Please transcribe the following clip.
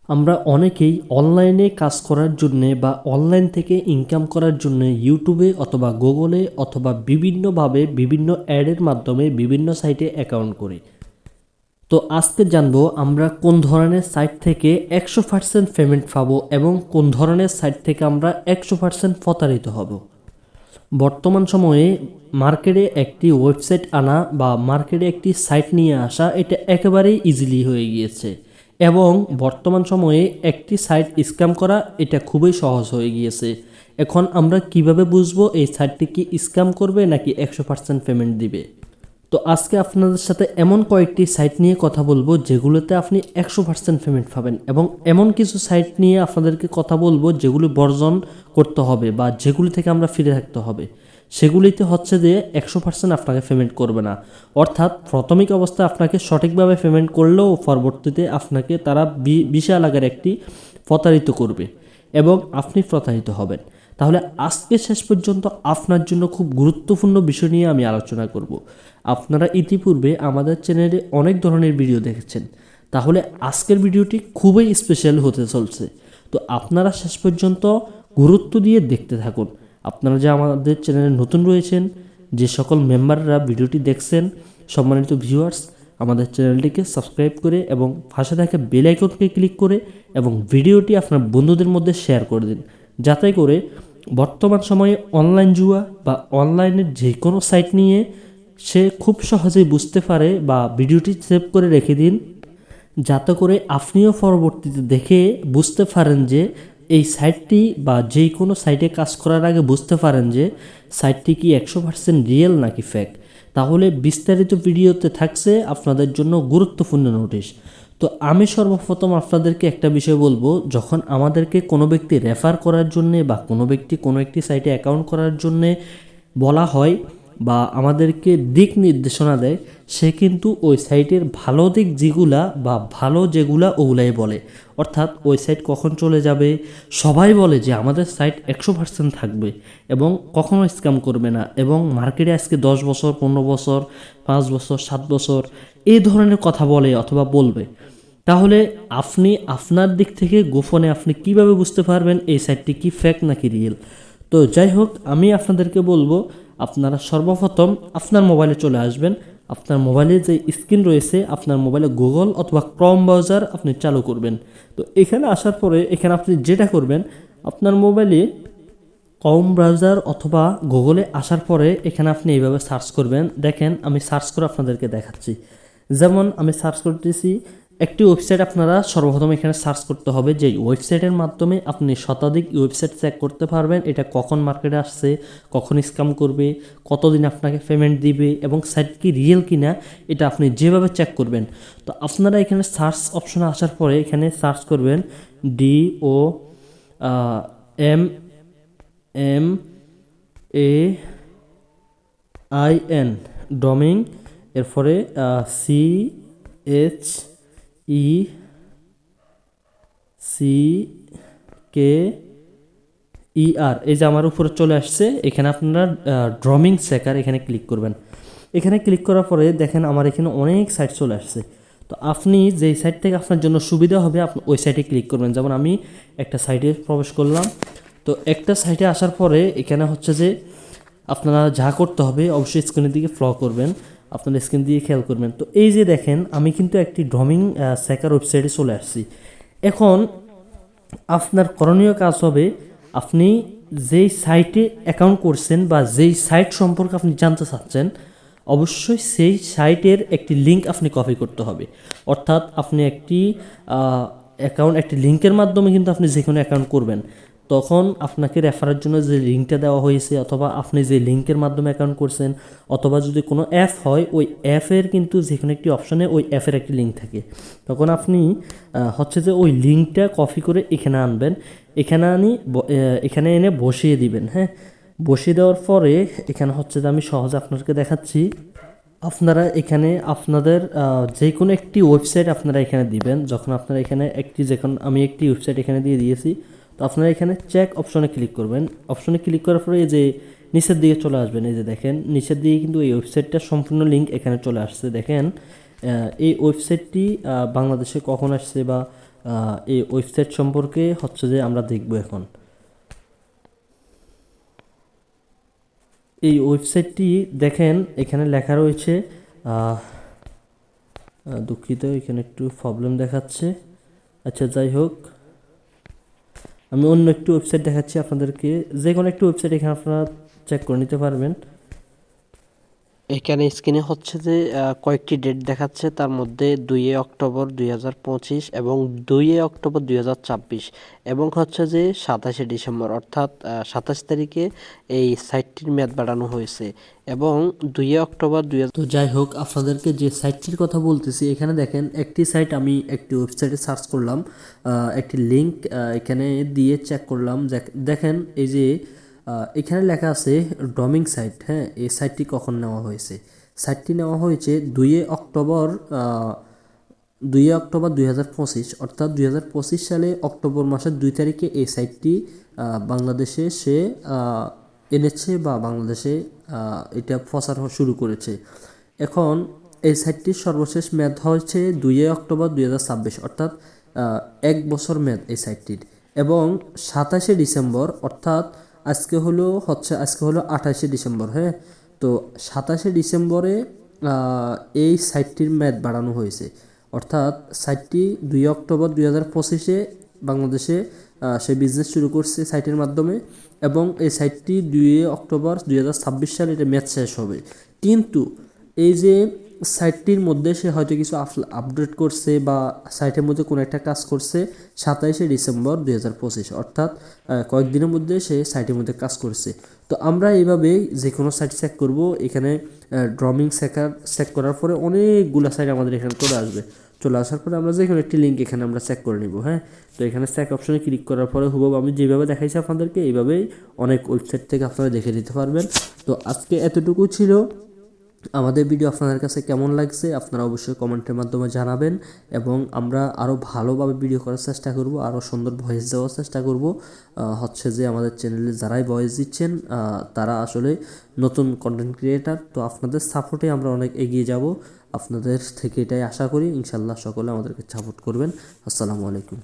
আমরা অনেকেই অনলাইনে কাজ করার জন্যে বা অনলাইন থেকে ইনকাম করার জন্যে ইউটিউবে অথবা গুগলে অথবা বিভিন্নভাবে বিভিন্ন অ্যাডের মাধ্যমে বিভিন্ন সাইটে অ্যাকাউন্ট করি। তো আজকে জানবো আমরা কোন ধরনের সাইট থেকে 100% পেমেন্ট পাবো এবং কোন ধরনের সাইট থেকে আমরা 100% প্রতারিত হব। বর্তমান সময়ে মার্কেটে একটি ওয়েবসাইট আনা বা মার্কেটে একটি সাইট নিয়ে আসা এটা একেবারেই ইজিলি হয়ে গিয়েছে এবং বর্তমান সময়ে একটি সাইট স্ক্যাম করা এটা খুবই সহজ হয়ে গিয়েছে। এখন আমরা কিভাবে বুঝবো এই সাইটটি কি স্ক্যাম করবে নাকি 100% পেমেন্ট দিবে। তো আজকে আপনাদের সাথে এমন কয়েকটি সাইট নিয়ে কথা বলবো যেগুলোতে আপনি 100% পেমেন্ট পাবেন এবং এমন কিছু সাইট নিয়ে আপনাদেরকে কথা বলবো যেগুলি বর্জন করতে হবে বা যেগুলি থেকে আমরা ফিরে থাকতে হবে। সেগুলিতে হচ্ছে যে 100% আপনাকে পেমেন্ট করবে না, অর্থাৎ প্রাথমিক অবস্থায় আপনাকে সঠিকভাবে পেমেন্ট করলেও পরবর্তীতে আপনাকে তারা বিশাল আকারে একটি প্রতারিত করবে এবং আপনি প্রতারিত হবেন। তাহলে আজকে শেষ পর্যন্ত আপনার জন্য খুব গুরুত্বপূর্ণ বিষয় নিয়ে আমি আলোচনা করব। আপনারা ইতিপূর্বে আমাদের চ্যানেলে অনেক ধরনের ভিডিও দেখেছেন, তাহলে আজকের ভিডিওটি খুবই স্পেশাল হতে চলছে। তো আপনারা শেষ পর্যন্ত গুরুত্ব দিয়ে দেখতে থাকুন। আপনারা যে আমাদের চ্যানেলে নতুন রয়েছেন, যে সকল মেম্বাররা ভিডিওটি দেখছেন, সম্মানিত ভিউয়ার্স, আমাদের চ্যানেলটিকে সাবস্ক্রাইব করে এবং পাশে থাকা বেল আইকনকে ক্লিক করে এবং ভিডিওটি আপনার বন্ধুদের মধ্যে শেয়ার করে দিন, যাতে করে বর্তমান সময়ে অনলাইন জুয়া বা অনলাইনের যে কোনো সাইট নিয়ে সে খুব সহজেই বুঝতে পারে। বা ভিডিওটি সেভ করে রেখে দিন, যাতে করে আপনিও পরবর্তীতে দেখে বুঝতে পারেন যে এই সাইটটি বা যেই কোনো সাইটে কাজ করার আগে বুঝতে পারেন যে সাইটটি কি 100% রিয়েল নাকি ফেক। তাহলে বিস্তারিত ভিডিওতে থাকছে আপনাদের জন্য গুরুত্বপূর্ণ নোটিশ। তো আমি সর্বপ্রথম আপনাদেরকে একটা বিষয় বলবো, যখন আমাদেরকে কোনো ব্যক্তি রেফার করার জন্যে বা কোনো ব্যক্তি কোনো একটি সাইটে অ্যাকাউন্ট করার জন্যে বলা হয় বা আমাদেরকে দিক নির্দেশনা দেয়, সে কিন্তু ওই সাইটের ভালো দিক যেগুলা বা ভালো যেগুলা ওগুলাই বলে। অর্থাৎ ওই সাইট কখন চলে যাবে, সবাই বলে যে আমাদের সাইট 100% থাকবে এবং কখনো স্ক্যাম করবে না এবং মার্কেটে আজকে 10 বছর 15 বছর 5 বছর 7 বছর এই ধরনের কথা বলে অথবা বলবে। তাহলে আপনি আপনার দিক থেকে গোপনে আপনি কিভাবে বুঝতে পারবেন এই সাইটটি কি ফেক নাকি রিয়েল। তো যাই হোক, আমি আপনাদেরকে বলবো আপনারা সর্বপ্রথম আপনার মোবাইলে চলে আসবেন। আপনার মোবাইলে যে স্ক্রিন রয়েছে, আপনার মোবাইলে গুগল অথবা ক্রোম ব্রাউজার আপনি চালু করবেন। তো এখানে আসার পরে এখানে আপনি যেটা করবেন, আপনার মোবাইলে ক্রোম ব্রাউজার অথবা গুগলে আসার পরে এখানে আপনি এইভাবে সার্চ করবেন। দেখেন আমি সার্চ করে আপনাদেরকে দেখাচ্ছি। যেমন আমি সার্চ করতেছি একটি ওয়েবসাইট, আপনারা সর্বপ্রথম এখানে সার্চ করতে হবে যে ওয়েবসাইটের মাধ্যমে আপনি শতাধিক ওয়েবসাইট চেক করতে পারবেন এটা কখন মার্কেটে আসছে, কখন স্ক্যাম করবে, কতদিন আপনাকে পেমেন্ট দিবে এবং সাইট কি রিয়েল কিনা এটা আপনি যেভাবে চেক করবেন। তো আপনারা এখানে সার্চ অপশনে আসার পরে এখানে সার্চ করবেন DOMAIN ডমিং, এরপরে CHECKER, এই যে আমার উপরে চলে আসছে। এখানে আপনারা ড্রমিং চেকার এখানে ক্লিক করবেন। এখানে ক্লিক করার পরে দেখেন আমার এখানে অনেক সাইট চলে আসছে। তো আপনি যেই সাইট থেকে আপনার জন্য সুবিধা হবে আপনি ওই সাইটে ক্লিক করবেন। যেমন আমি একটা সাইটে প্রবেশ করলাম। তো একটা সাইটে আসার পরে এখানে হচ্ছে যে আপনারা যা করতে হবে অবশ্যই স্ক্রিনের দিকে ফলো করবেন, আপনার স্ক্রিন দিয়ে খেয়াল করবেন। তো এই যে দেখেন আমি কিন্তু একটি ড্রমিং চেকার ওয়েবসাইটে চলে আসছি। এখন আপনার করণীয় কাজ হবে, আপনি যেই সাইটে অ্যাকাউন্ট করছেন বা যেই সাইট সম্পর্কে আপনি জানতে চাচ্ছেন, অবশ্যই সেই সাইটের একটি লিঙ্ক আপনি কপি করতে হবে। অর্থাৎ আপনি একটি একটি লিঙ্কের মাধ্যমে কিন্তু আপনি যে কোনো অ্যাকাউন্ট করবেন, তখন আপনাকে রেফারের জন্য যে লিঙ্কটা দেওয়া হয়েছে অথবা আপনি যে লিঙ্কের মাধ্যমে অ্যাকাউন্ট করছেন অথবা যদি কোনো অ্যাপ হয় ওই অ্যাপের কিন্তু যে কোনো একটি অপশনে ওই অ্যাপের একটি লিঙ্ক থাকে। তখন আপনি হচ্ছে যে ওই লিঙ্কটা কপি করে এখানে আনবেন, এখানে এনে বসিয়ে দিবেন। হ্যাঁ, বসিয়ে দেওয়ার পরে এখানে হচ্ছে যে আমি সহজে আপনাদেরকে দেখাচ্ছি। আপনারা এখানে আপনাদের যে কোনো একটি ওয়েবসাইট আপনারা এখানে দিবেন। যখন আপনারা এখানে আমি একটি ওয়েবসাইট এখানে দিয়ে দিয়েছি, তো আপনারা এখানে চেক অপশনে ক্লিক করবেন। অপশনে ক্লিক করার পরে এই যে নিচের দিকে চলে আসবেন, এই যে দেখেন নিচের দিকে কিন্তু এই ওয়েবসাইটটার সম্পূর্ণ লিঙ্ক এখানে চলে আসছে। দেখেন এই ওয়েবসাইটটি বাংলাদেশে কখন আসছে বা এই ওয়েবসাইট সম্পর্কে হচ্ছে যে আমরা দেখব এখন। এই ওয়েবসাইটটি দেখেন এখানে লেখা রয়েছে, দুঃখিত এখানে একটু প্রবলেম দেখাচ্ছে। আচ্ছা যাই হোক, আমি অন্য একটি ওয়েবসাইট দেখাচ্ছি আপনাদেরকে। যে কোনো একটি ওয়েবসাইট এখানে আপনারা চেক করে নিতে পারবেন। এখানে স্ক্রিনে হচ্ছে যে কয়েকটি ডেট দেখাচ্ছে, তার মধ্যে 2 অক্টোবর 2025 এবং 2 অক্টোবর 2026 এবং হচ্ছে যে 27 ডিসেম্বর অর্থাৎ 27 তারিখে এই সাইটটির মেয়াদ বাড়ানো হয়েছে এবং 2 অক্টোবর 2000। তো যাই হোক, আপনাদেরকে যে সাইটটির কথা বলতেছি, এখানে দেখেন একটি সাইট আমি একটি ওয়েবসাইটে সার্চ করলাম, একটি লিঙ্ক এখানে দিয়ে চেক করলাম। দেখেন এই যে এখানে লেখা আছে ডমিং সাইট। হ্যাঁ, এই সাইটটি কখন নেওয়া হয়েছে? সাইটটি নেওয়া হয়েছে 2 অক্টোবর 2025 অর্থাৎ 2025 সালে অক্টোবর মাসের 2 তারিখে এই সাইটটি বাংলাদেশে সে এনেছে বা বাংলাদেশে এটা প্রচার শুরু করেছে। এখন এই সাইটটির সর্বশেষ মেয়াদ হয়েছে 2 অক্টোবর 2026 অর্থাৎ 1 বছর মেয়াদ এই সাইটটির। এবং 27 ডিসেম্বর অর্থাৎ আজকে হলো 28 ডিসেম্বর। হ্যাঁ, তো 27 ডিসেম্বরে এই সাইটটির মেয়াদ বাড়ানো হয়েছে। অর্থাৎ সাইটটি 2 অক্টোবর 2025-এ বাংলাদেশে সে বিজনেস শুরু করছে সাইটের মাধ্যমে এবং এই সাইটটি 2 অক্টোবর 2026 সালে এটা মেয়াদ শেষ হবে। কিন্তু এই যে সাইটটির মধ্যে সে হয়তো কিছু আপডেট করছে বা সাইটের মধ্যে কোনো একটা কাজ করছে 27 ডিসেম্বর 2025 অর্থাৎ কয়েকদিনের মধ্যে সে সাইটের মধ্যে কাজ করছে। তো আমরা এইভাবেই যে কোনো সাইট চেক করব। এখানে ড্রমিং চেক করার পরে অনেকগুলো সাইট আমাদের এখানে চলে আসার পরে আমরা যে কোনো একটি লিঙ্ক এখানে আমরা চেক করে নিব। হ্যাঁ, তো এখানে চেক অপশনে ক্লিক করার পরে হুবহু আমি যেভাবে দেখাইছি আপনাদেরকে এইভাবেই অনেক ওয়েবসাইট থেকে আপনারা দেখে নিতে পারবেন। তো আজকে এতটুকু ছিল। আমাদের ভিডিও আপনাদের কাছে কেমন লাগছে আপনারা অবশ্যই কমেন্টের মাধ্যমে জানাবেন এবং আমরা আরও ভালোভাবে ভিডিও করার চেষ্টা করব, আরও সুন্দর ভয়েস দেওয়ার চেষ্টা করব। হচ্ছে যে আমাদের চ্যানেলে যারাই ভয়েস দিচ্ছেন তারা আসলে নতুন কন্টেন্ট ক্রিয়েটার, তো আপনাদের সাপোর্টে আমরা অনেক এগিয়ে যাব। আপনাদের থেকে এটাই আশা করি। ইনশাল্লাহ সকলে আমাদেরকে সাপোর্ট করবেন। আসসালামু আলাইকুম।